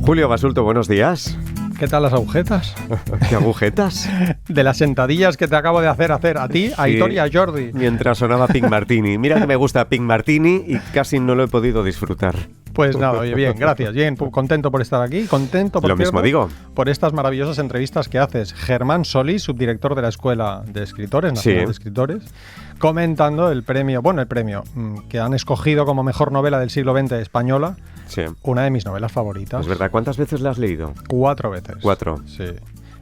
Julio Basulto, buenos días. ¿Qué tal las agujetas? ¿Qué agujetas? De las sentadillas que te acabo de hacer a ti, a Aitor y a Jordi. Mientras sonaba Pink Martini. Mira que me gusta Pink Martini y casi no lo he podido disfrutar. Pues nada, oye, bien, gracias. Bien, contento por estar aquí. Contento, por Lo mismo digo. Por estas maravillosas entrevistas que haces. Germán Solís, subdirector de la Escuela de Escritores, Nacional de Escritores, comentando el premio que han escogido como mejor novela del siglo XX española. Sí. Una de mis novelas favoritas. Es verdad. ¿Cuántas veces la has leído? 4 veces. 4. Sí.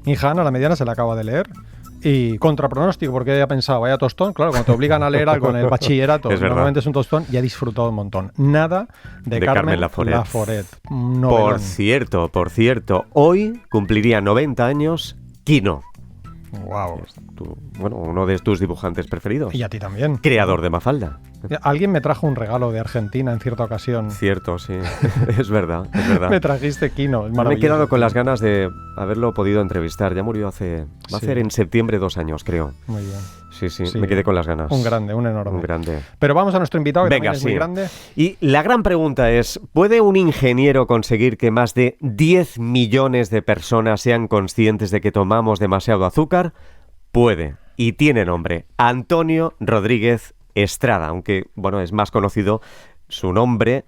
Mi hija Ana, la mediana, se la acaba de leer. Y contra pronóstico, porque ella pensaba, vaya tostón. Claro, cuando te obligan a leer algo en el bachillerato, normalmente es un tostón, y ha disfrutado un montón. Nada de Carmen Laforet. Por cierto, hoy cumpliría 90 años Quino. Wow. Uno de tus dibujantes preferidos. Y a ti también. Creador de Mafalda. Alguien me trajo un regalo de Argentina en cierta ocasión. Cierto, sí. Es verdad. Me trajiste Quino, es maravilloso. Me he quedado con las ganas de haberlo podido entrevistar. Ya murió va a ser en septiembre 2 años, creo. Muy bien. Sí, me quedé con las ganas. Un grande, un enorme. Un grande. Pero vamos a nuestro invitado, que también es muy grande. Y la gran pregunta es, ¿puede un ingeniero conseguir que más de 10 millones de personas sean conscientes de que tomamos demasiado azúcar? Puede. Y tiene nombre. Antonio Rodríguez Estrada, aunque, es más conocido su nombre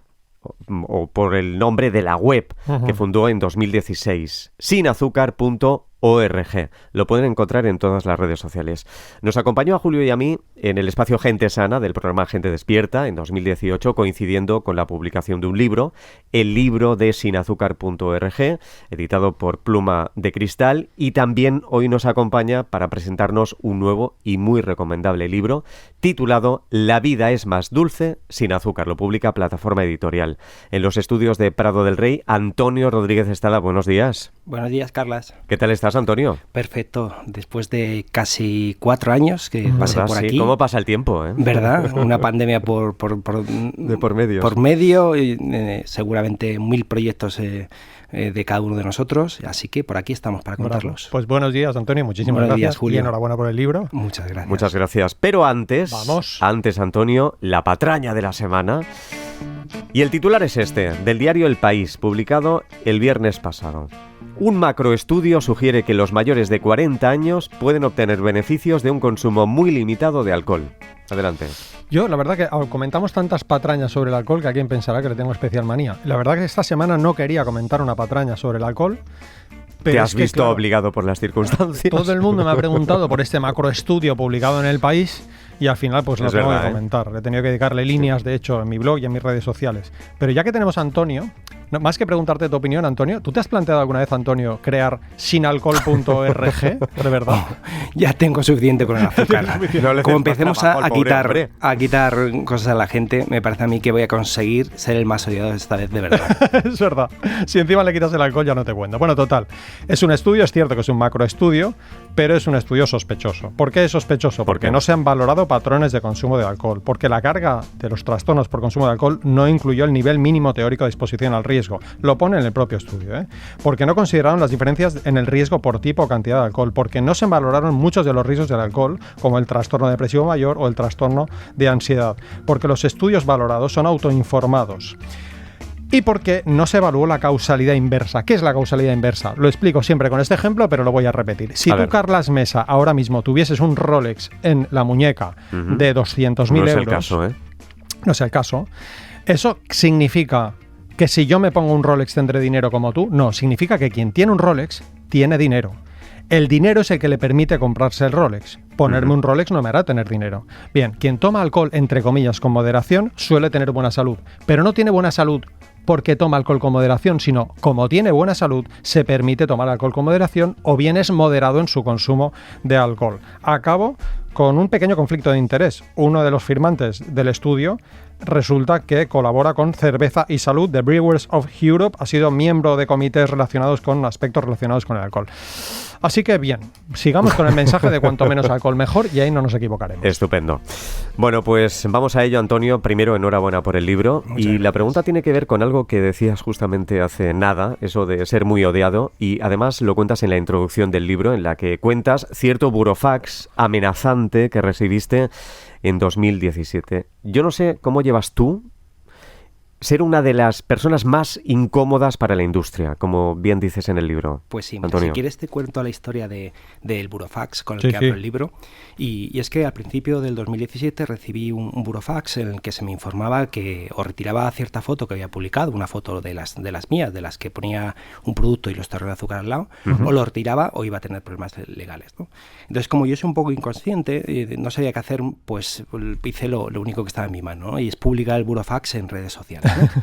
o por el nombre de la web que fundó en 2016, sinazúcar.org. Lo pueden encontrar en todas las redes sociales. Nos acompañó a Julio y a mí en el espacio Gente Sana del programa Gente Despierta en 2018, coincidiendo con la publicación de un libro, el libro de sinazúcar.org, editado por Pluma de Cristal, y también hoy nos acompaña para presentarnos un nuevo y muy recomendable libro titulado La vida es más dulce sin azúcar. Lo publica Plataforma Editorial. En los estudios de Prado del Rey, Antonio Rodríguez Estrada, buenos días. Buenos días, Carlas. ¿Qué tal estás, Antonio? Perfecto. Después de casi 4 años que pasé por aquí. ¿Cómo pasa el tiempo? ¿Verdad? Una pandemia por medio. Por medio, seguramente 1000 proyectos de cada uno de nosotros. Así que por aquí estamos para contarlos. Pues buenos días, Antonio. Muchísimas gracias. Días, Julio. Y enhorabuena por el libro. Muchas gracias. Muchas gracias. Pero antes, Antonio, la patraña de la semana. Y el titular es este, del diario El País, publicado el viernes pasado. Un macroestudio sugiere que los mayores de 40 años pueden obtener beneficios de un consumo muy limitado de alcohol. Adelante. Yo, la verdad que comentamos tantas patrañas sobre el alcohol que alguien pensará que le tengo especial manía. La verdad que esta semana no quería comentar una patraña sobre el alcohol. ¿Te has visto obligado por las circunstancias? Todo el mundo me ha preguntado por este macroestudio publicado en El País y al final pues lo tengo que comentar. He tenido que dedicarle líneas, de hecho, en mi blog y en mis redes sociales. Pero ya que tenemos a Antonio, más que preguntarte tu opinión, Antonio, ¿tú te has planteado alguna vez, Antonio, crear sinalcohol.org? ¿De verdad? Ya tengo suficiente con el azúcar. Como empecemos a quitar cosas a la gente, me parece a mí que voy a conseguir ser el más odiado esta vez, de verdad. Es verdad. Si encima le quitas el alcohol ya no te cuento. Bueno, total. Es un estudio, es cierto que es un macroestudio, pero es un estudio sospechoso. ¿Por qué es sospechoso? Porque no se han valorado patrones de consumo de alcohol, porque la carga de los trastornos por consumo de alcohol no incluyó el nivel mínimo teórico de exposición al riesgo. Lo pone en el propio estudio, porque no consideraron las diferencias en el riesgo por tipo o cantidad de alcohol, porque no se valoraron muchos de los riesgos del alcohol, como el trastorno depresivo mayor o el trastorno de ansiedad, porque los estudios valorados son autoinformados. Y porque no se evaluó la causalidad inversa. ¿Qué es la causalidad inversa? Lo explico siempre con este ejemplo, pero lo voy a repetir. Si tú, Carlas Mesa, ahora mismo tuvieses un Rolex en la muñeca de 200.000 euros... No es el caso, No es el caso. ¿Eso significa que si yo me pongo un Rolex tendré dinero como tú? No, significa que quien tiene un Rolex tiene dinero. El dinero es el que le permite comprarse el Rolex. Ponerme un Rolex no me hará tener dinero. Bien, quien toma alcohol, entre comillas, con moderación, suele tener buena salud. Pero no tiene buena salud porque toma alcohol con moderación, sino como tiene buena salud, se permite tomar alcohol con moderación o bien es moderado en su consumo de alcohol. Acabo con un pequeño conflicto de interés. Uno de los firmantes del estudio resulta que colabora con Cerveza y Salud de Brewers of Europe, ha sido miembro de comités relacionados con aspectos relacionados con el alcohol. Así que bien, sigamos con el mensaje de cuanto menos alcohol mejor y ahí no nos equivocaremos. Estupendo. Bueno, pues vamos a ello, Antonio. Primero, enhorabuena por el libro. Muchas gracias. La pregunta tiene que ver con algo que decías justamente hace nada, eso de ser muy odiado, y además lo cuentas en la introducción del libro, en la que cuentas cierto burofax amenazante que recibiste en 2017. Yo no sé cómo llevas tú ser una de las personas más incómodas para la industria, como bien dices en el libro. Pues sí, Antonio. Si quieres te cuento la historia del burofax con el que abro el libro. Y es que al principio del 2017 recibí un burofax en el que se me informaba que o retiraba cierta foto que había publicado, una foto de las mías, de las que ponía un producto y los tarros de azúcar al lado, o lo retiraba o iba a tener problemas legales, ¿no? Entonces, como yo soy un poco inconsciente, no sabía qué hacer, pues hice lo único que estaba en mi mano, ¿no? Y es publicar el burofax en redes sociales, ¿no?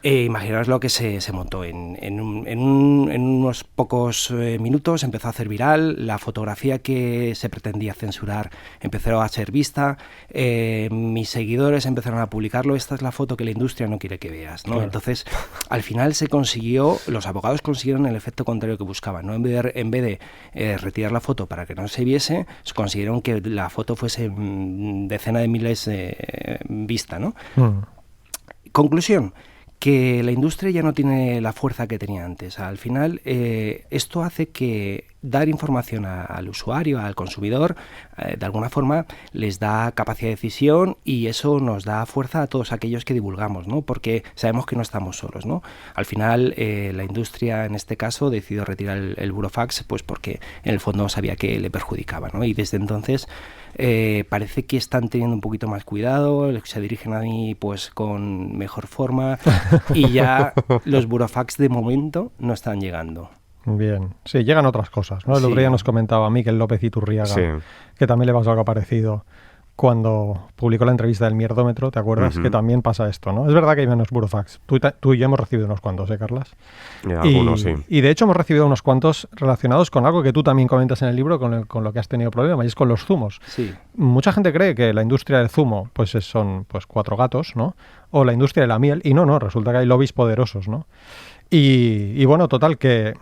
Imaginaos lo que se montó. En unos pocos minutos empezó a hacer viral, la fotografía que se pretendía censurar empezó a ser vista, mis seguidores empezaron a publicarlo, esta es la foto que la industria no quiere que veas, ¿no? Claro. Entonces, al final se consiguió, los abogados consiguieron el efecto contrario que buscaban, ¿no? En vez de retirar la foto para que no se viese, consiguieron que la foto fuese decenas de miles vista, ¿no? Conclusión, que la industria ya no tiene la fuerza que tenía antes. Al final, esto hace que dar información al usuario, al consumidor, de alguna forma les da capacidad de decisión y eso nos da fuerza a todos aquellos que divulgamos, ¿no? Porque sabemos que no estamos solos, ¿no? Al final, la industria, en este caso, decidió retirar el burofax, pues porque en el fondo sabía que le perjudicaba, ¿no? Y desde entonces parece que están teniendo un poquito más cuidado, se dirigen a mí pues con mejor forma y ya los burofax de momento no están llegando. Bien, sí, llegan otras cosas, ¿no? El otro día nos comentaba Miquel López Iturriaga, que también le pasó algo parecido cuando publicó la entrevista del Mierdómetro, ¿te acuerdas? Que también pasa esto, ¿no? Es verdad que hay menos burofax. Tú y yo hemos recibido unos cuantos, Carlas? Algunos, sí. Y de hecho hemos recibido unos cuantos relacionados con algo que tú también comentas en el libro, con lo que has tenido problema, y es con los zumos. Sí. Mucha gente cree que la industria del zumo pues son pues 4 gatos, ¿no? O la industria de la miel, y no, resulta que hay lobbies poderosos, ¿no? Y bueno, total, que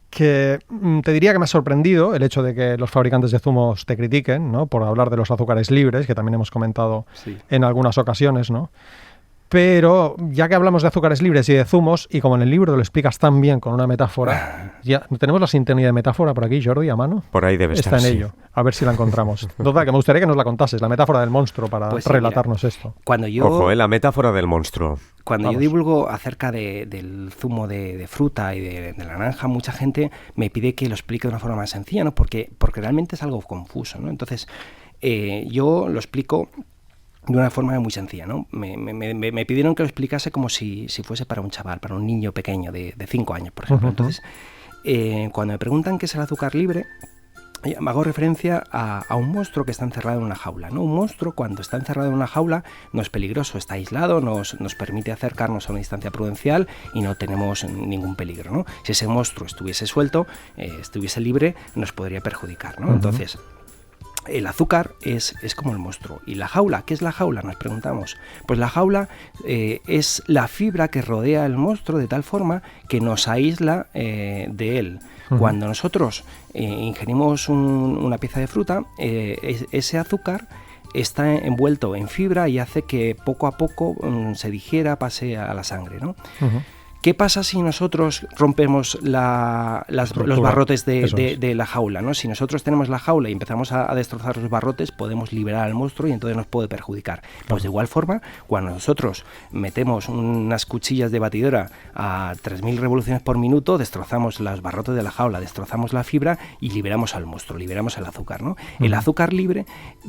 te diría que me ha sorprendido el hecho de que los fabricantes de zumos te critiquen, ¿no? Por hablar de los azúcares libres, que también hemos comentado en algunas ocasiones, ¿no? Pero ya que hablamos de azúcares libres y de zumos, y como en el libro lo explicas tan bien con una metáfora, ya tenemos la sintonía de metáfora por aquí, Jordi, a mano. Por ahí debe estar. Está en ello. A ver si la encontramos. Total, que me gustaría que nos la contases, la metáfora del monstruo, para relatarnos esto. Ojo, la metáfora del monstruo. Cuando yo divulgo acerca del zumo de fruta y de la naranja, mucha gente me pide que lo explique de una forma más sencilla, ¿no? Porque realmente es algo confuso, ¿no? Entonces, yo lo explico de una forma muy sencilla, ¿no? Me pidieron que lo explicase como si fuese para un chaval, para un niño pequeño de 5 años, por ejemplo. Entonces, cuando me preguntan qué es el azúcar libre, me hago referencia a un monstruo que está encerrado en una jaula, ¿no? Un monstruo, cuando está encerrado en una jaula, no es peligroso, está aislado, nos permite acercarnos a una distancia prudencial y no tenemos ningún peligro, ¿no? Si ese monstruo estuviese suelto, estuviese libre, nos podría perjudicar, ¿no? Entonces, el azúcar es como el monstruo. ¿Y la jaula? ¿Qué es la jaula? Nos preguntamos. Pues la jaula es la fibra que rodea el monstruo de tal forma que nos aísla de él. Cuando nosotros ingerimos una pieza de fruta, ese azúcar está envuelto en fibra y hace que poco a poco se digiera, pase a la sangre, ¿no? ¿Qué pasa si nosotros rompemos los barrotes de la jaula, ¿no? Si nosotros tenemos la jaula y empezamos a destrozar los barrotes, podemos liberar al monstruo y entonces nos puede perjudicar. Pues de igual forma, cuando nosotros metemos unas cuchillas de batidora a 3.000 revoluciones por minuto, destrozamos los barrotes de la jaula, destrozamos la fibra y liberamos al monstruo, liberamos el azúcar, ¿no? El azúcar libre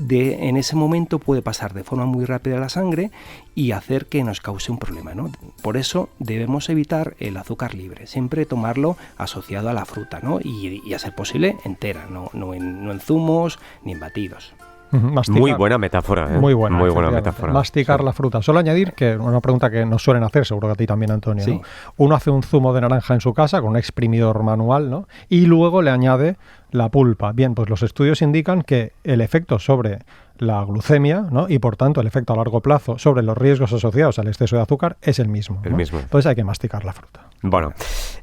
en ese momento puede pasar de forma muy rápida a la sangre y hacer que nos cause un problema, ¿no? Por eso debemos evitar el azúcar libre, siempre tomarlo asociado a la fruta, ¿no? Y a ser posible entera, no en zumos ni en batidos. Masticar. Muy buena metáfora, ¿eh? Muy buena metáfora. Masticar la fruta. Solo añadir que una pregunta que nos suelen hacer, seguro que a ti también, Antonio, ¿no? Uno hace un zumo de naranja en su casa con un exprimidor manual, ¿no? Y luego le añade la pulpa. Bien, pues los estudios indican que el efecto sobre la glucemia, ¿no? Y por tanto el efecto a largo plazo sobre los riesgos asociados al exceso de azúcar es el mismo, ¿no? Entonces hay que masticar la fruta. Bueno,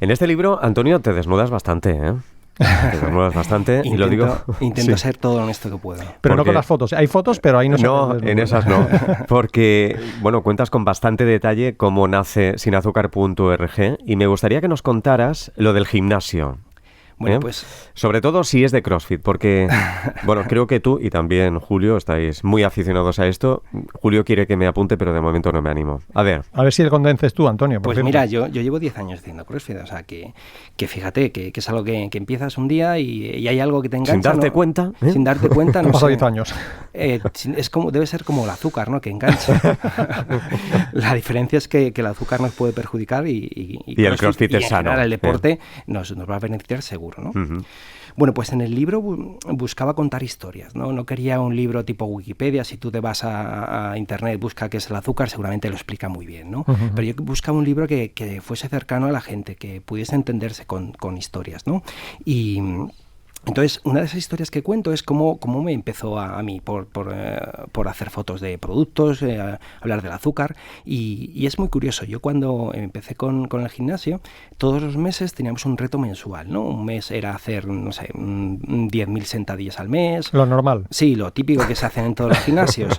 en este libro, Antonio, te desnudas bastante, ¿eh? Te desnudas bastante y lo digo. Intento ser todo lo honesto que puedo. Pero no con las fotos. Hay fotos, pero ahí no se No, en esas no. Porque, bueno, cuentas con bastante detalle cómo nace sinazúcar.org y me gustaría que nos contaras lo del gimnasio. Bueno, pues... Sobre todo si es de CrossFit, porque, bueno, creo que tú y también Julio estáis muy aficionados a esto. Julio quiere que me apunte, pero de momento no me animo. A ver si le convences tú, Antonio. Pues mira, yo llevo 10 años haciendo CrossFit, o sea que fíjate, que es algo que empiezas un día y hay algo que te engancha. Sin darte cuenta. Sin darte cuenta, no Han pasado sé. 10 años. Debe ser como el azúcar, ¿no? Que engancha. La diferencia es que el azúcar nos puede perjudicar y el CrossFit es sano. El deporte nos va a beneficiar seguro, ¿no? Uh-huh. Bueno, pues en el libro buscaba contar historias, ¿no? No quería un libro tipo Wikipedia. Si tú te vas a internet, busca qué es el azúcar, seguramente lo explica muy bien, ¿no? Uh-huh. Pero yo buscaba un libro que fuese cercano a la gente, que pudiese entenderse con historias, ¿no? Y... Entonces, una de esas historias que cuento es cómo me empezó a mí por hacer fotos de productos, hablar del azúcar, y es muy curioso. Yo cuando empecé con el gimnasio, todos los meses teníamos un reto mensual, ¿no? Un mes era hacer, no sé, 10.000 sentadillas al mes. Lo normal. Sí, lo típico que se hacen en todos los gimnasios.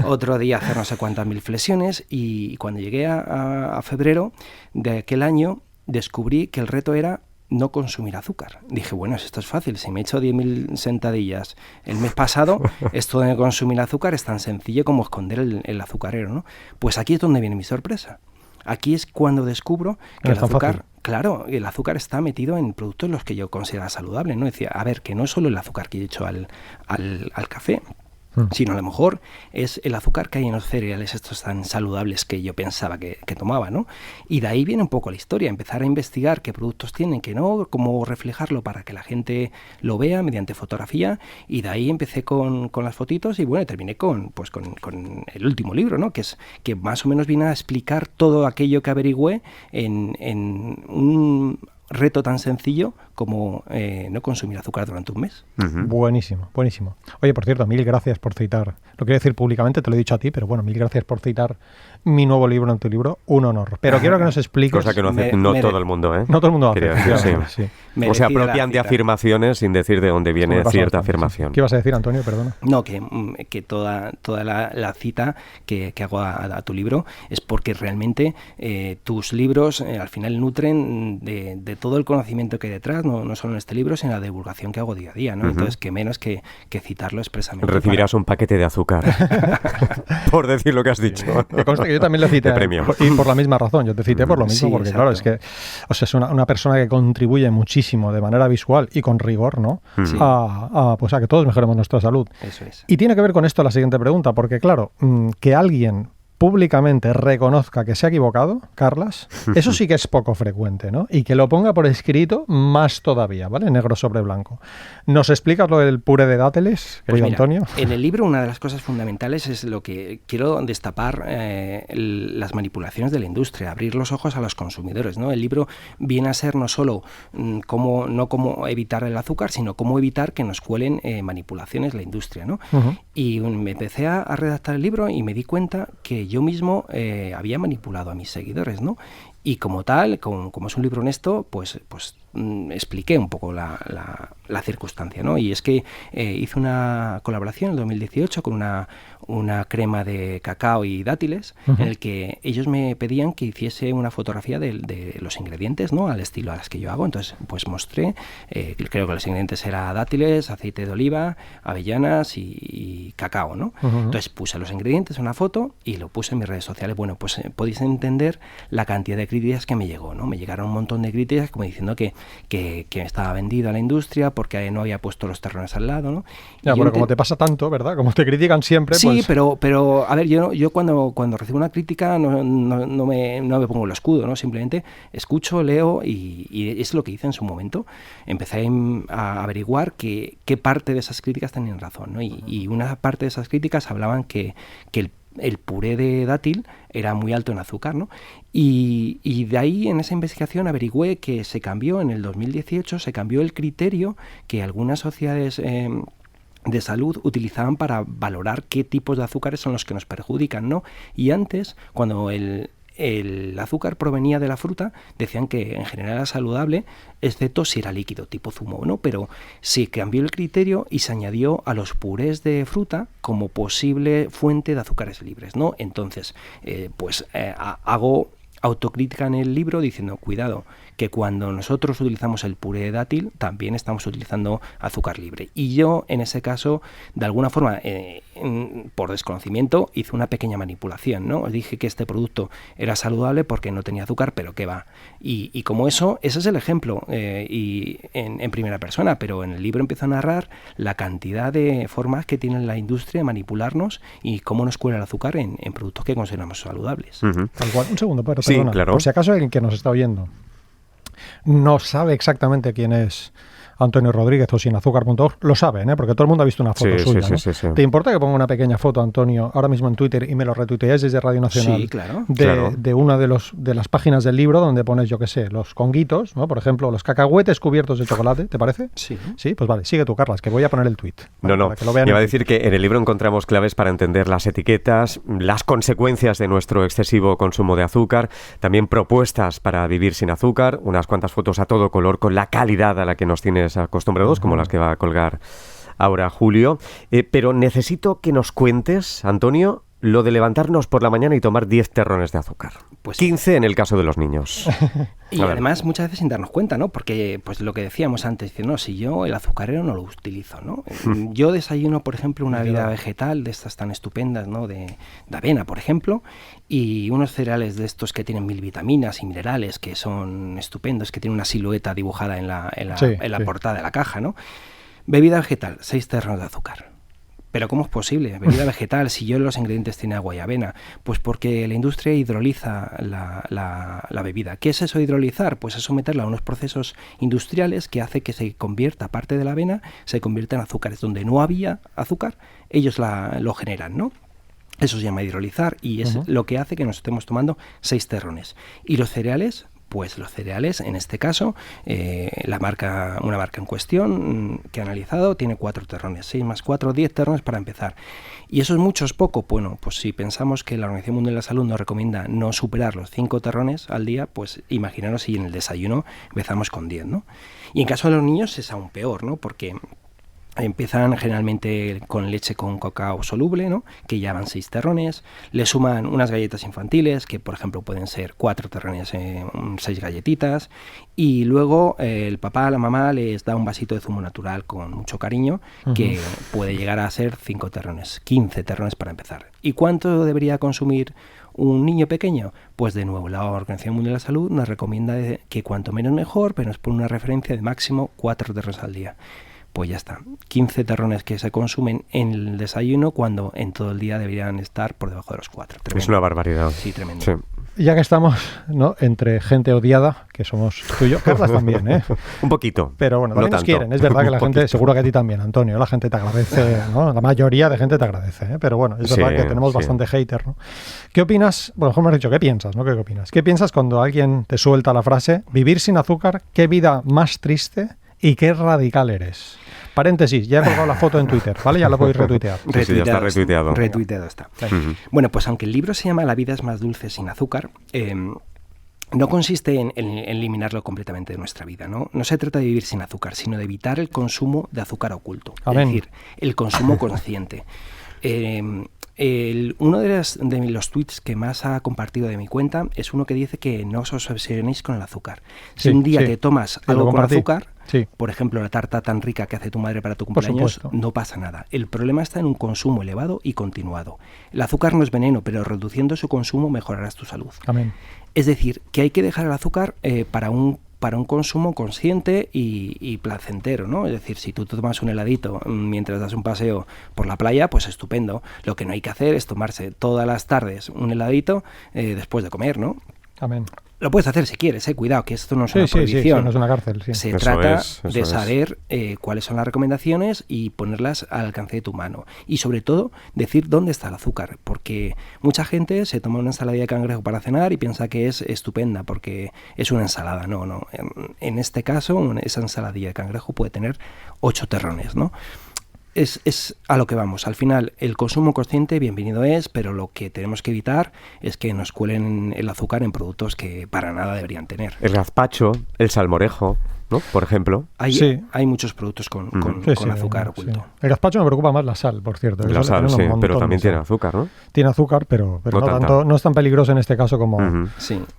Otro día hacer no sé cuántas mil flexiones, y cuando llegué a febrero de aquel año, descubrí que el reto era no consumir azúcar. Dije, bueno, esto es fácil, si me he hecho 10.000 sentadillas el mes pasado, esto de no consumir azúcar es tan sencillo como esconder el azucarero, ¿no? Pues aquí es donde viene mi sorpresa. Aquí es cuando descubro que el azúcar, claro, el azúcar está metido en productos los que yo consideraba saludables, ¿no? Decía, a ver, que no es solo el azúcar que he hecho al café, sino a lo mejor es el azúcar que hay en los cereales estos tan saludables que yo pensaba que tomaba, ¿no? Y de ahí viene un poco la historia, empezar a investigar qué productos tienen, qué no, cómo reflejarlo para que la gente lo vea mediante fotografía, y de ahí empecé con las fotitos y bueno, terminé con el último libro, ¿no? Que más o menos viene a explicar todo aquello que averigüé en un reto tan sencillo como no consumir azúcar durante un mes. Uh-huh. Buenísimo, buenísimo. Oye, por cierto, mil gracias por citar, lo quiero decir públicamente, te lo he dicho a ti, pero bueno, mil gracias por citar mi nuevo libro en tu libro, un honor. Pero quiero que nos expliques... Cosa que no hace todo el mundo, ¿eh? No todo el mundo hace. Sí. O se apropian de afirmaciones sin decir de dónde viene cierta afirmación. ¿Qué ibas a decir, Antonio? Perdona. No, que toda la cita que hago a tu libro es porque realmente tus libros al final nutren de todo el conocimiento que hay detrás, no solo en este libro, sino en la divulgación que hago día a día, ¿no? Uh-huh. Entonces, que menos que citarlo expresamente. Recibirás un paquete de azúcar, por decir lo que has dicho. Que conste que yo también le cité, y por la misma razón, yo te cité por lo mismo, porque exacto. Claro, es que es una persona que contribuye muchísimo de manera visual y con rigor, ¿no? Sí. A que todos mejoremos nuestra salud. Eso es. Y tiene que ver con esto la siguiente pregunta, porque claro, que alguien públicamente reconozca que se ha equivocado, Carlas, eso sí que es poco frecuente, ¿no? Y que lo ponga por escrito más todavía, ¿vale? Negro sobre blanco. ¿Nos explicas lo del puré de dátiles, querido Antonio? En el libro una de las cosas fundamentales es lo que quiero destapar, las manipulaciones de la industria, abrir los ojos a los consumidores, ¿no? El libro viene a ser no solo cómo evitar el azúcar, sino cómo evitar que nos cuelen manipulaciones la industria, ¿no? Uh-huh. Y me empecé a redactar el libro y me di cuenta que yo mismo había manipulado a mis seguidores, ¿no? Y como tal, como es un libro honesto, pues expliqué un poco la circunstancia, ¿no? Y es que hice una colaboración en el 2018 con una crema de cacao y dátiles, uh-huh, en el que ellos me pedían que hiciese una fotografía de los ingredientes, ¿no? Al estilo a las que yo hago. Entonces, pues mostré, creo que los ingredientes eran dátiles, aceite de oliva, avellanas y cacao, ¿no? Uh-huh. Entonces puse los ingredientes en una foto y lo puse en mis redes sociales. Bueno, pues podéis entender la cantidad de críticas que me llegó, ¿no? Me llegaron un montón de críticas como diciendo que estaba vendido a la industria porque no había puesto los terrones al lado, ¿no? Ya, bueno, como te pasa tanto, ¿verdad? Como te critican siempre, sí, pues... pero a ver, yo cuando recibo una crítica no me pongo el escudo, ¿no? Simplemente escucho, leo y es lo que hice en su momento. Empecé a averiguar qué parte de esas críticas tenían razón, ¿no? Y una parte de esas críticas hablaban que el puré de dátil era muy alto en azúcar, ¿no? Y de ahí, en esa investigación, averigüé que se cambió en el 2018, se cambió el criterio que algunas sociedades de salud utilizaban para valorar qué tipos de azúcares son los que nos perjudican, ¿no? Y antes, cuando el azúcar provenía de la fruta, decían que en general era saludable, excepto si era líquido, tipo zumo, ¿no? Pero se cambió el criterio y se añadió a los purés de fruta como posible fuente de azúcares libres, ¿no? Entonces, hago autocrítica en el libro diciendo, cuidado, que cuando nosotros utilizamos el puré de dátil, también estamos utilizando azúcar libre. Y yo, en ese caso, de alguna forma, por desconocimiento, hice una pequeña manipulación, ¿no? Os dije que este producto era saludable porque no tenía azúcar, pero ¿qué va? Y como ese es el ejemplo, y en primera persona, pero en el libro empiezo a narrar la cantidad de formas que tiene la industria de manipularnos y cómo nos cuela el azúcar en productos que consideramos saludables. Tal cual. Un segundo, pero Sí, perdona. claro. Por si acaso alguien que nos está oyendo no sabe exactamente quién es Antonio Rodríguez o sinazúcar.org, lo saben, porque todo el mundo ha visto una foto Sí, suya. sí, ¿no? sí, sí. ¿Te importa que ponga una pequeña foto, Antonio, ahora mismo en Twitter y me lo retuiteáis desde Radio Nacional? Sí, claro. De una de las páginas del libro donde pones, yo qué sé, los conguitos, ¿no? Por ejemplo, los cacahuetes cubiertos de chocolate, ¿te parece? Sí. Sí, pues vale, sigue tú, Carlas, que voy a poner el tuit. No. Para que lo vean Iba a en decir que en el libro encontramos claves para entender las etiquetas, las consecuencias de nuestro excesivo consumo de azúcar, también propuestas para vivir sin azúcar, unas cuantas fotos a todo color con la calidad a la que nos tienes acostumbrados, como las que va a colgar ahora Julio. Pero necesito que nos cuentes, Antonio, lo de levantarnos por la mañana y tomar 10 terrones de azúcar. Pues 15 en el caso de los niños. Y A ver. además muchas veces sin darnos cuenta, ¿no? Porque pues lo que decíamos antes, decir, no, si yo el azucarero no lo utilizo, ¿no? Yo desayuno, por ejemplo, una bebida vegetal de estas tan estupendas, ¿no? De avena, por ejemplo, y unos cereales de estos que tienen 1000 vitaminas y minerales, que son estupendos, que tienen una silueta dibujada en la Sí. portada de la caja, ¿no? Bebida vegetal, 6 terrones de azúcar. ¿Pero cómo es posible? Bebida vegetal, si yo los ingredientes tiene agua y avena. Pues porque la industria hidroliza la bebida. ¿Qué es eso de hidrolizar? Pues es someterla a unos procesos industriales que hace que se convierta, parte de la avena, se convierta en azúcares. Donde no había azúcar, ellos lo generan, ¿no? Eso se llama hidrolizar y es lo que hace que nos estemos tomando 6 terrones. ¿Y los cereales? Pues los cereales, en este caso, una marca en cuestión que he analizado tiene 4 terrones, 6 más 4, 10 terrones para empezar. ¿Y eso es mucho, es poco? Bueno, pues si pensamos que la Organización Mundial de la Salud nos recomienda no superar los 5 terrones al día, pues imaginaros si en el desayuno empezamos con 10, ¿no? Y en caso de los niños es aún peor, ¿no? Porque empiezan generalmente con leche con cacao soluble, ¿no? Que ya van 6 terrones, le suman unas galletas infantiles, que por ejemplo pueden ser 4 terrones, 6 galletitas, y luego el papá, la mamá les da un vasito de zumo natural con mucho cariño, que puede llegar a ser 5 terrones, 15 terrones para empezar. ¿Y cuánto debería consumir un niño pequeño? Pues de nuevo, la Organización Mundial de la Salud nos recomienda que cuanto menos mejor, pero nos pone una referencia de máximo 4 terrones al día. Pues ya está, 15 terrones que se consumen en el desayuno cuando en todo el día deberían estar por debajo de los 4. Tremendo. Es una barbaridad. Sí, tremendo. Sí. Ya que estamos, ¿no?, entre gente odiada, que somos tú y yo, Carlas también, Un poquito. Pero bueno, no también nos tanto. quieren. Es verdad que la Un gente, poquito. seguro que a ti también, Antonio, la gente te agradece, ¿no? La mayoría de gente te agradece, ¿eh? Pero bueno, es verdad que tenemos bastante hater, ¿no? ¿Qué opinas? Bueno, mejor me has dicho, ¿qué piensas, no? ¿Qué opinas? ¿Qué piensas cuando alguien te suelta la frase, vivir sin azúcar, qué vida más triste y qué radical eres? Paréntesis, ya he colgado la foto en Twitter, ¿vale? Ya la podéis retuitear. Sí, ya está retuiteado. Retuiteado está. Bueno, pues aunque el libro se llama La vida es más dulce sin azúcar, no consiste en eliminarlo completamente de nuestra vida, ¿no? No se trata de vivir sin azúcar, sino de evitar el consumo de azúcar oculto. Amén. Es decir, el consumo consciente. Uno de los tweets que más ha compartido de mi cuenta es uno que dice que no os obsesionéis con el azúcar. Si un día te tomas algo con azúcar, por ejemplo la tarta tan rica que hace tu madre para tu cumpleaños, no pasa nada. El problema está en un consumo elevado y continuado. El azúcar no es veneno, pero reduciendo su consumo mejorarás tu salud. Amén. Es decir, que hay que dejar el azúcar para un consumo consciente y placentero, ¿no? Es decir, si tú te tomas un heladito mientras das un paseo por la playa, pues estupendo. Lo que no hay que hacer es tomarse todas las tardes un heladito después de comer, ¿no? Amén. Lo puedes hacer si quieres, cuidado, que esto no es una prohibición. Sí, no es una cárcel. Sí. Se trata de saber cuáles son las recomendaciones y ponerlas al alcance de tu mano. Y sobre todo, decir dónde está el azúcar, porque mucha gente se toma una ensaladilla de cangrejo para cenar y piensa que es estupenda porque es una ensalada. No. En este caso, esa ensaladilla de cangrejo puede tener 8 terrones, ¿no? Es a lo que vamos. Al final, el consumo consciente bienvenido es, pero lo que tenemos que evitar es que nos cuelen el azúcar en productos que para nada deberían tener. El gazpacho, el salmorejo, ¿no? Por ejemplo. Hay muchos productos con azúcar oculto. Sí. El gazpacho me preocupa más la sal, por cierto. La sal, sí, pero también tiene azúcar, ¿no? Tiene azúcar, pero no es tan peligroso en este caso como,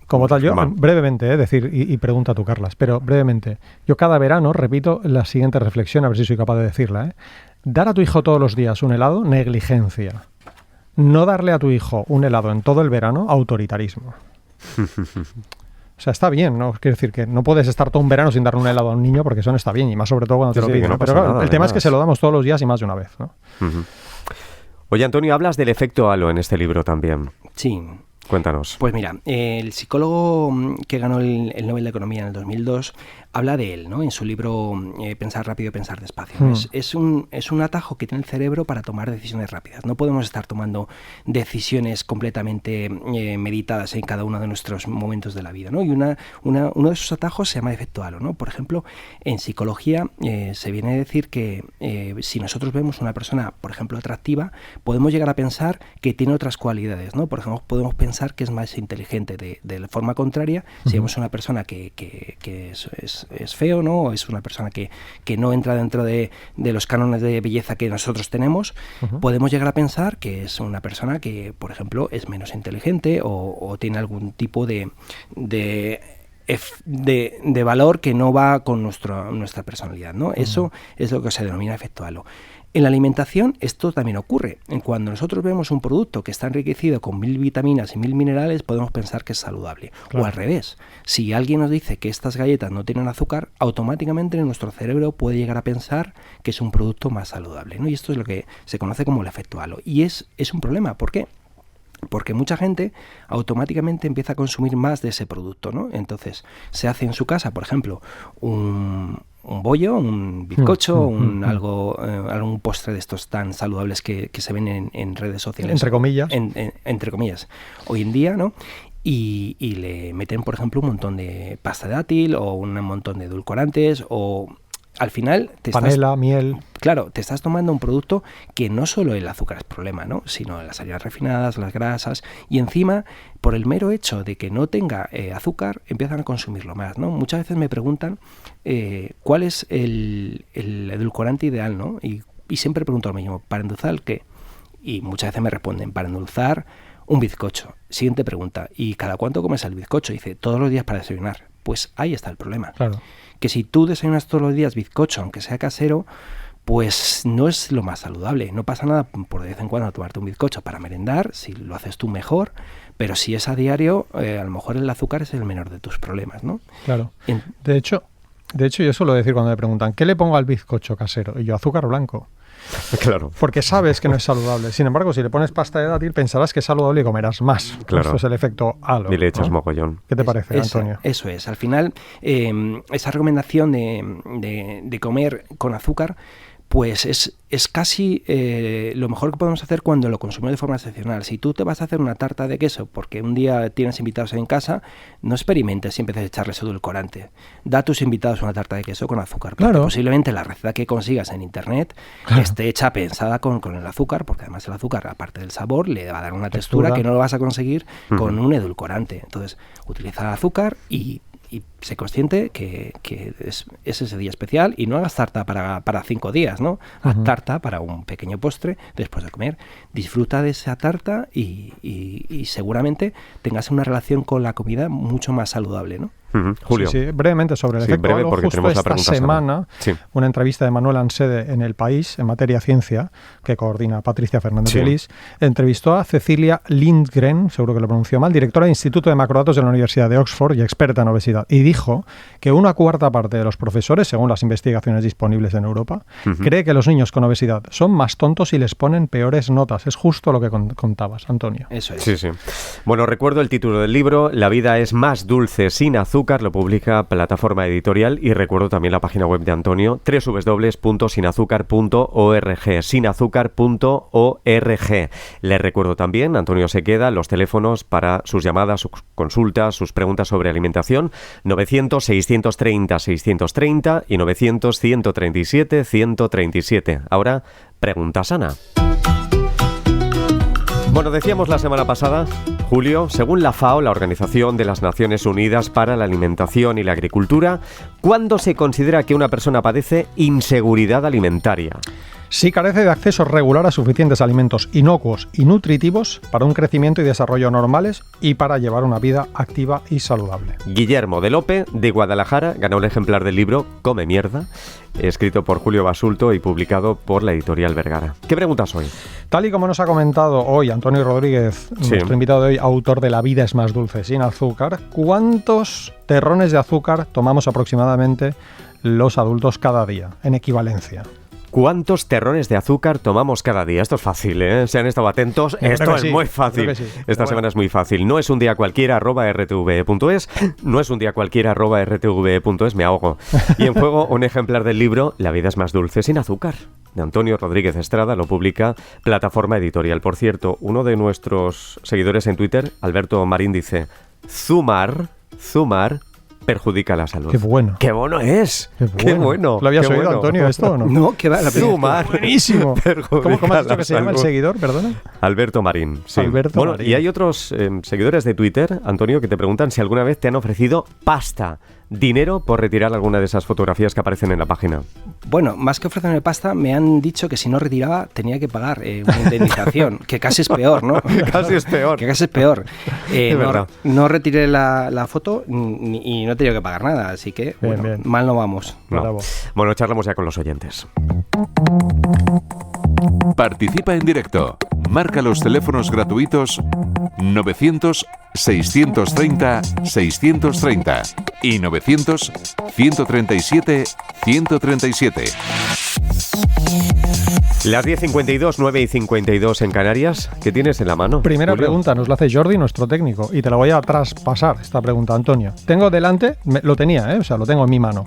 como tal. Yo, brevemente, decir, y pregunta tú, Carlas, pero brevemente, yo cada verano repito la siguiente reflexión, a ver si soy capaz de decirla. Dar a tu hijo todos los días un helado, negligencia. No darle a tu hijo un helado en todo el verano, autoritarismo. O sea, está bien, ¿no? Quiero decir que no puedes estar todo un verano sin darle un helado a un niño porque eso no está bien, y más sobre todo cuando te lo piden. Pero claro, el tema es que se lo damos todos los días y más de una vez, ¿no? Oye, Antonio, hablas del efecto halo en este libro también. Sí. Cuéntanos. Pues mira, el psicólogo que ganó el Nobel de Economía en el 2002 habla de él, ¿no? En su libro Pensar rápido, pensar despacio. Es un atajo que tiene el cerebro para tomar decisiones rápidas. No podemos estar tomando decisiones completamente meditadas en cada uno de nuestros momentos de la vida, ¿no? Y uno de esos atajos se llama efecto halo, ¿no? Por ejemplo, en psicología se viene a decir que si nosotros vemos una persona, por ejemplo, atractiva, podemos llegar a pensar que tiene otras cualidades, ¿no? Por ejemplo, podemos pensar que es más inteligente. De forma contraria, si vemos una persona que es feo, ¿no? O es una persona que no entra dentro de los cánones de belleza que nosotros tenemos, podemos llegar a pensar que es una persona que, por ejemplo, es menos inteligente o tiene algún tipo de valor que no va con nuestra personalidad, ¿no? Eso es lo que se denomina efecto halo. En la alimentación esto también ocurre. Cuando nosotros vemos un producto que está enriquecido con 1000 vitaminas y 1000 minerales, podemos pensar que es saludable. Claro. O al revés, si alguien nos dice que estas galletas no tienen azúcar, automáticamente nuestro cerebro puede llegar a pensar que es un producto más saludable, ¿no? Y esto es lo que se conoce como el efecto halo. Y es un problema. ¿Por qué? Porque mucha gente automáticamente empieza a consumir más de ese producto, ¿no? Entonces, se hace en su casa, por ejemplo, un bollo, un bizcocho, algún postre de estos tan saludables que se ven en redes sociales. Entre comillas. Entre comillas. Hoy en día, ¿no? Y le meten, por ejemplo, un montón de pasta de dátil o un montón de edulcorantes o... Al final panela, miel. Claro, te estás tomando un producto que no solo el azúcar es problema, ¿no? Sino las harinas refinadas, las grasas, y encima, por el mero hecho de que no tenga azúcar, empiezan a consumirlo más, ¿no? Muchas veces me preguntan cuál es el edulcorante ideal, ¿no? Y siempre pregunto lo mismo, ¿para endulzar qué? Y muchas veces me responden, para endulzar un bizcocho. Siguiente pregunta, ¿y cada cuánto comes el bizcocho? Dice, todos los días para desayunar. Pues ahí está el problema. Claro. Que si tú desayunas todos los días bizcocho, aunque sea casero, pues no es lo más saludable. No pasa nada por de vez en cuando tomarte un bizcocho para merendar, si lo haces tú mejor, pero si es a diario, a lo mejor el azúcar es el menor de tus problemas, ¿no? Claro. De hecho, yo suelo decir cuando me preguntan, ¿qué le pongo al bizcocho casero? Y yo, azúcar blanco. Claro. Porque sabes que no es saludable. Sin embargo, si le pones pasta de dátil, pensarás que es saludable y comerás más. Claro. Esto es el efecto halo. Y le echas mogollón. ¿Qué te parece, Antonio? Eso es. Al final, esa recomendación de comer con azúcar, pues es casi lo mejor que podemos hacer cuando lo consumimos de forma excepcional. Si tú te vas a hacer una tarta de queso porque un día tienes invitados en casa, no experimentes y empieces a echarles edulcorante. Da a tus invitados una tarta de queso con azúcar. Porque posiblemente la receta que consigas en internet esté hecha pensada con el azúcar, porque además el azúcar, aparte del sabor, le va a dar una textura que no lo vas a conseguir con un edulcorante. Entonces, utiliza azúcar y sé consciente que es ese día especial y no hagas tarta para 5 días, ¿no? Haz tarta para un pequeño postre después de comer. Disfruta de esa tarta y seguramente tengas una relación con la comida mucho más saludable, ¿no? Julio. Sí, brevemente sobre el efecto halo. Porque justo esta semana, una entrevista de Manuel Ansede en El País, en materia ciencia, que coordina Patricia Fernández Delis, entrevistó a Cecilia Lindgren, seguro que lo pronunció mal, directora del Instituto de Macrodatos de la Universidad de Oxford y experta en obesidad, y dijo que 1/4 parte de los profesores, según las investigaciones disponibles en Europa, cree que los niños con obesidad son más tontos y les ponen peores notas. Es justo lo que contabas, Antonio. Eso es. Sí. Bueno, recuerdo el título del libro, La vida es más dulce sin azúcar, lo publica Plataforma Editorial, y recuerdo también la página web de Antonio, www.sinazúcar.org, sinazúcar.org. Le recuerdo también, Antonio se queda, los teléfonos para sus llamadas, sus consultas, sus preguntas sobre alimentación, 900-630-630 y 900-137-137. Ahora, pregunta sana. Bueno, decíamos la semana pasada, Julio, según la FAO, la Organización de las Naciones Unidas para la Alimentación y la Agricultura, ¿cuándo se considera que una persona padece inseguridad alimentaria? Si carece de acceso regular a suficientes alimentos inocuos y nutritivos para un crecimiento y desarrollo normales y para llevar una vida activa y saludable. Guillermo de Lope, de Guadalajara, ganó el ejemplar del libro Come Mierda, escrito por Julio Basulto y publicado por la editorial Vergara. ¿Qué preguntas hoy? Tal y como nos ha comentado hoy Antonio Rodríguez, nuestro invitado de hoy, autor de La vida es más dulce sin azúcar, ¿cuántos terrones de azúcar tomamos aproximadamente los adultos cada día, en equivalencia? ¿Cuántos terrones de azúcar tomamos cada día? Esto es fácil, ¿eh? Si han estado atentos, esto es muy fácil. Esta semana es muy fácil. No es un día cualquiera @rtve.es, no es un día cualquiera @rtve.es, me ahogo. Y en juego un ejemplar del libro La vida es más dulce sin azúcar, de Antonio Rodríguez Estrada, lo publica Plataforma Editorial. Por cierto, uno de nuestros seguidores en Twitter, Alberto Marín, dice: Zumar perjudica la salud. ¡Qué bueno! ¡Qué bueno es! ¡Qué bueno! ¿Lo habías oído, Antonio, esto o no? No, que va. Zumar. Buenísimo. ¿Cómo has dicho que se llama el salud. seguidor? Perdona. Alberto Marín. Sí. Alberto Marín. Y hay otros seguidores de Twitter, Antonio, que te preguntan si alguna vez te han ofrecido pasta, dinero, por retirar alguna de esas fotografías que aparecen en la página. Bueno, más que ofrecerme pasta, me han dicho que si no retiraba tenía que pagar una indemnización, que casi es peor, ¿no? Casi es peor. Que casi es peor. Verdad. No retiré la foto y no he tenido que pagar nada, así que Bien. mal no vamos. No. Bravo. Bueno, charlamos ya con los oyentes. Participa en directo. Marca los teléfonos gratuitos 900-630-630 y 900-137-137. Las 10:52, 9:52 en Canarias. ¿Qué tienes en la mano? Primera Julio? pregunta, nos la hace Jordi, nuestro técnico, y te la voy a traspasar, esta pregunta, Antonio. Tengo delante, lo tenía, o sea, lo tengo en mi mano,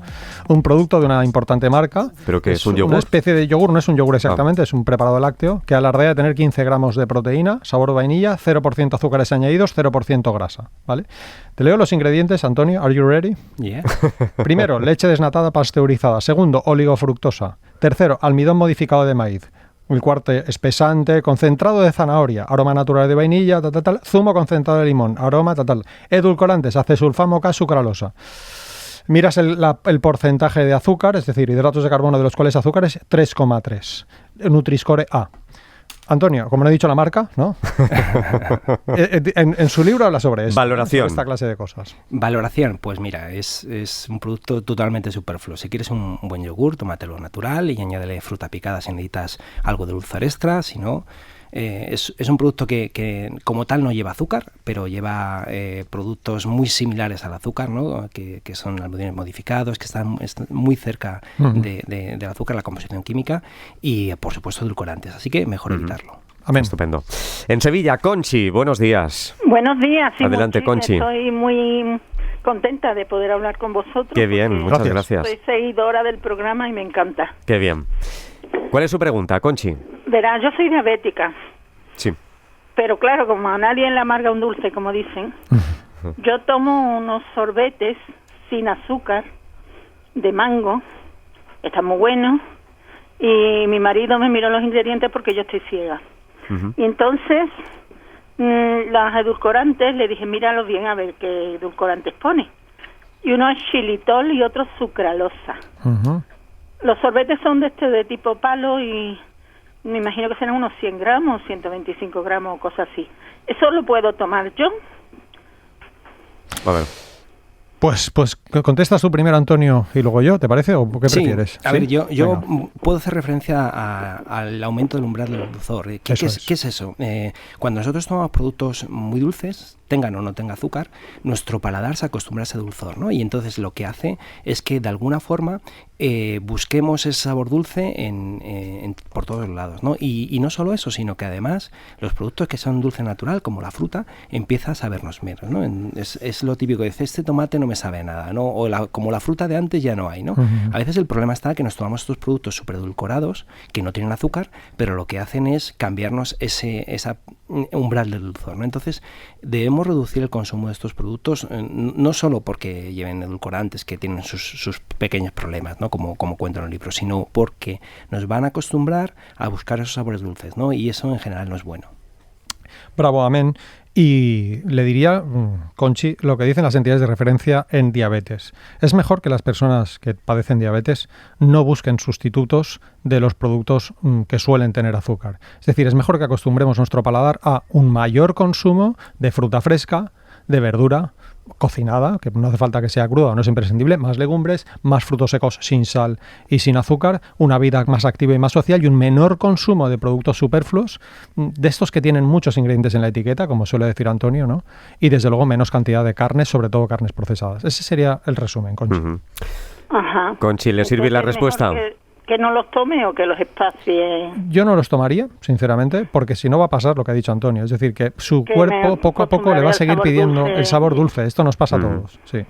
un producto de una importante marca. ¿Pero qué es un yogur? Una especie de yogur, no es un yogur exactamente, es un preparado lácteo que alardea de tener 15 gramos de proteína, sabor vainilla, 0% azúcares añadidos, 0% grasa, ¿vale? Te leo los ingredientes, Antonio, ¿are you ready? Yeah. Primero, leche desnatada pasteurizada. Segundo, oligofructosa. Tercero, almidón modificado de maíz. El cuarto, espesante, concentrado de zanahoria, aroma natural de vainilla, zumo concentrado de limón, aroma, edulcorantes, acesulfamo K, sucralosa. Miras el porcentaje de azúcar, es decir, hidratos de carbono de los cuales azúcar es 3,3. Nutri-Score A. Antonio, como no he dicho la marca, ¿no? en su libro habla sobre esto. Valoración. Sobre esta clase de cosas. Valoración, pues mira, es un producto totalmente superfluo. Si quieres un buen yogur, tómatelo natural y añádele fruta picada si necesitas algo de dulzor extra. Si no, es un producto que como tal no lleva azúcar, pero lleva productos muy similares al azúcar, ¿no? Que son almidones modificados, que están muy cerca del azúcar, la composición química, y por supuesto edulcorantes. Así que mejor evitarlo. Amén. Estupendo. En Sevilla, Conchi, buenos días. Buenos días. Sí, Adelante, Conchi. Estoy muy contenta de poder hablar con vosotros. Qué bien, porque muchas gracias. Soy seguidora del programa y me encanta. Qué bien. ¿Cuál es su pregunta, Conchi? Verá, yo soy diabética, Sí. pero claro, como a nadie le amarga un dulce, como dicen, yo tomo unos sorbetes sin azúcar de mango, están muy buenos, y mi marido me miró los ingredientes porque yo estoy ciega. Y entonces, los edulcorantes, le dije, míralo bien a ver qué edulcorantes pone. Y uno es xilitol y otro sucralosa. Los sorbetes son de tipo palo y me imagino que serán unos 100 gramos, 125 gramos o cosas así. ¿Eso lo puedo tomar yo? A ver. Pues contestas tú primero, Antonio, y luego yo, ¿te parece? ¿O qué prefieres? A ver, yo Venga. puedo hacer referencia al aumento del umbral del dulzor. ¿Qué es eso? Cuando nosotros tomamos productos muy dulces, tengan o no tenga azúcar, nuestro paladar se acostumbra a ese dulzor, ¿no? Y entonces lo que hace es que de alguna forma busquemos ese sabor dulce por todos lados, ¿no? Y no solo eso, sino que además los productos que son dulce natural, como la fruta, empieza a sabernos menos, ¿no? Es lo típico de este tomate no me sabe a nada, ¿no? O como la fruta de antes ya no hay, ¿no? A veces el problema está que nos tomamos estos productos superdulcorados que no tienen azúcar, pero lo que hacen es cambiarnos esa umbral del dulzor, ¿no? Entonces debemos reducir el consumo de estos productos, no solo porque lleven edulcorantes que tienen sus pequeños problemas, ¿no? Como cuento en el libro, sino porque nos van a acostumbrar a buscar esos sabores dulces, ¿no? Y eso en general no es bueno. Bravo, amén. Y le diría, Conchi, lo que dicen las entidades de referencia en diabetes. Es mejor que las personas que padecen diabetes no busquen sustitutos de los productos que suelen tener azúcar. Es decir, es mejor que acostumbremos nuestro paladar a un mayor consumo de fruta fresca, de verdura cocinada, que no hace falta que sea cruda o no es imprescindible, más legumbres, más frutos secos sin sal y sin azúcar, una vida más activa y más social y un menor consumo de productos superfluos, de estos que tienen muchos ingredientes en la etiqueta, como suele decir Antonio, ¿no? Y desde luego menos cantidad de carnes, sobre todo carnes procesadas. Ese sería el resumen, Conchi. Ajá. Conchi, ¿le sirve la respuesta? ¿Que no los tome o que los espacie? Yo no los tomaría, sinceramente, porque si no va a pasar lo que ha dicho Antonio. Es decir, que su cuerpo poco a poco le va a seguir pidiendo el sabor dulce. Esto nos pasa a todos. Sí.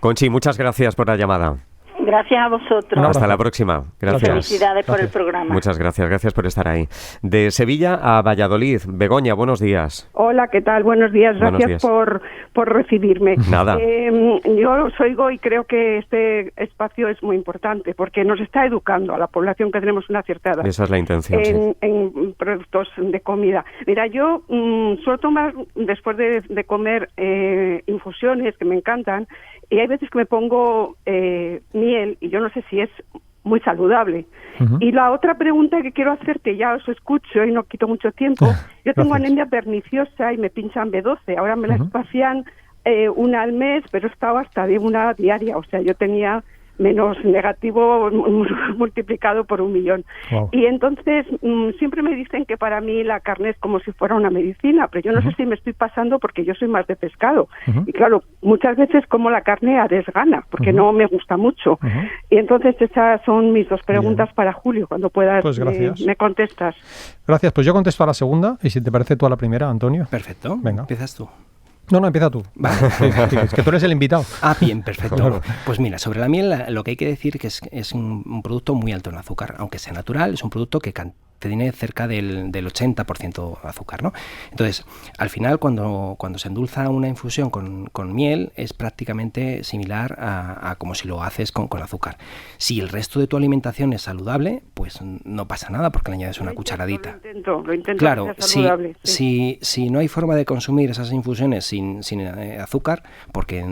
Conchi, muchas gracias por la llamada. Gracias a vosotros. Hasta la próxima. Gracias. Felicidades por el programa. Muchas gracias. Gracias por estar ahí. De Sevilla a Valladolid. Begoña, buenos días. Hola, ¿qué tal? Buenos días. Buenos Gracias días. por recibirme. Nada. Yo os oigo y creo que este espacio es muy importante porque nos está educando a la población que tenemos una cierta edad. Esa es la intención, en productos de comida. Mira, yo suelo tomar después de comer infusiones que me encantan y hay veces que me pongo miel y yo no sé si es muy saludable. Uh-huh. Y la otra pregunta que quiero hacerte, ya os escucho y no quito mucho tiempo, yo tengo anemia perniciosa y me pinchan B12, ahora me la espacian una al mes, pero he estado hasta de una diaria, o sea, yo tenía menos negativo multiplicado por 1.000.000. Wow. Y entonces siempre me dicen que para mí la carne es como si fuera una medicina, pero yo no sé si me estoy pasando porque yo soy más de pescado. Y claro, muchas veces como la carne a desgana, porque no me gusta mucho. Y entonces esas son mis dos preguntas para Julio, cuando puedas pues me contestas. Gracias, pues yo contesto a la segunda y si te parece tú a la primera, Antonio. Perfecto, venga. Empiezas tú. No, empieza tú. Vale. Es que tú eres el invitado. Ah, bien, perfecto. Claro. Pues mira, sobre la miel lo que hay que decir que es un producto muy alto en azúcar. Aunque sea natural, es un producto que tiene cerca del 80% de azúcar, ¿no? Entonces, al final, cuando se endulza una infusión con miel, es prácticamente similar a como si lo haces con azúcar. Si el resto de tu alimentación es saludable, pues no pasa nada porque le añades una cucharadita. Lo intento claro, que sea saludable, si no hay forma de consumir esas infusiones sin azúcar, porque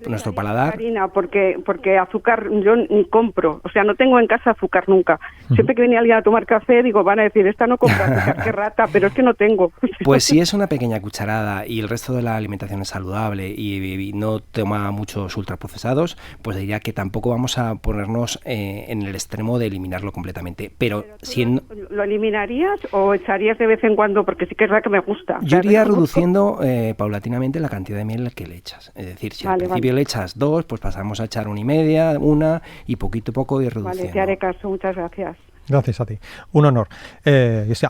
nuestro paladar... Harina, porque azúcar yo ni compro, o sea, no tengo en casa azúcar nunca. Siempre que venía alguien a tomar café, digo, van a decir, esta no compra azúcar, qué rata, pero es que no tengo. Pues si es una pequeña cucharada y el resto de la alimentación es saludable y no toma muchos ultraprocesados, pues diría que tampoco vamos a ponernos en el extremo de eliminarlo completamente. Pero si ¿lo eliminarías o echarías de vez en cuando? Porque sí que es verdad que me gusta. Yo iría reduciendo paulatinamente la cantidad de miel que le echas. Es decir, si al principio le echas 2, pues pasamos a echar 1,5, 1 y poquito a poco ir reduciendo. Vale, te haré caso, muchas gracias. Gracias a ti. Un honor.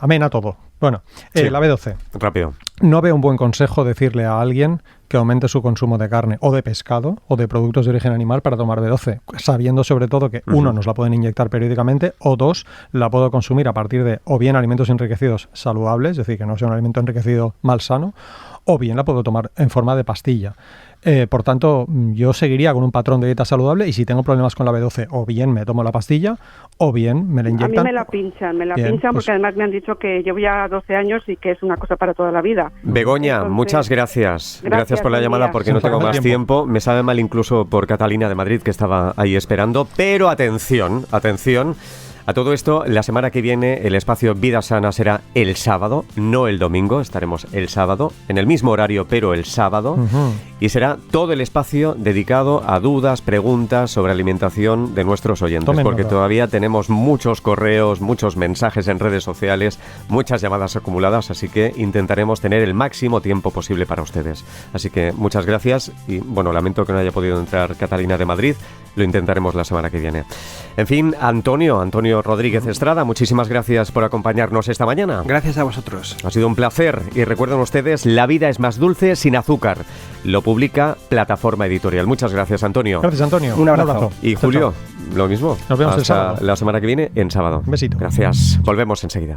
Amén a todo. Bueno, sí, la B12. Rápido. No veo un buen consejo decirle a alguien que aumente su consumo de carne o de pescado o de productos de origen animal para tomar B12, sabiendo sobre todo que, uno, nos la pueden inyectar periódicamente, o dos, la puedo consumir a partir de o bien alimentos enriquecidos saludables, es decir, que no sea un alimento enriquecido malsano, o bien la puedo tomar en forma de pastilla. Por tanto, yo seguiría con un patrón de dieta saludable y si tengo problemas con la B12, o bien me tomo la pastilla, o bien me la inyectan. A mí me la pinchan porque además me han dicho que llevo ya 12 años y que es una cosa para toda la vida. Begoña, entonces, muchas gracias. Gracias por la llamada porque no tengo más tiempo. Me sabe mal incluso por Catalina de Madrid que estaba ahí esperando, pero atención. A todo esto, la semana que viene el espacio Vida Sana será el sábado, no el domingo, estaremos el sábado, en el mismo horario, pero el sábado, y será todo el espacio dedicado a dudas, preguntas sobre alimentación de nuestros oyentes, porque todavía tenemos muchos correos, muchos mensajes en redes sociales, muchas llamadas acumuladas, así que intentaremos tener el máximo tiempo posible para ustedes. Así que muchas gracias y, bueno, lamento que no haya podido entrar Catalina de Madrid, lo intentaremos la semana que viene. En fin, Antonio Rodríguez Estrada, muchísimas gracias por acompañarnos esta mañana. Gracias a vosotros. Ha sido un placer y recuerden ustedes, la vida es más dulce sin azúcar. Lo publica Plataforma Editorial. Muchas gracias, Antonio. Gracias, Antonio. Un abrazo. Y Julio, lo mismo. Nos vemos hasta el sábado. La semana que viene en sábado. Un besito. Gracias. Volvemos enseguida.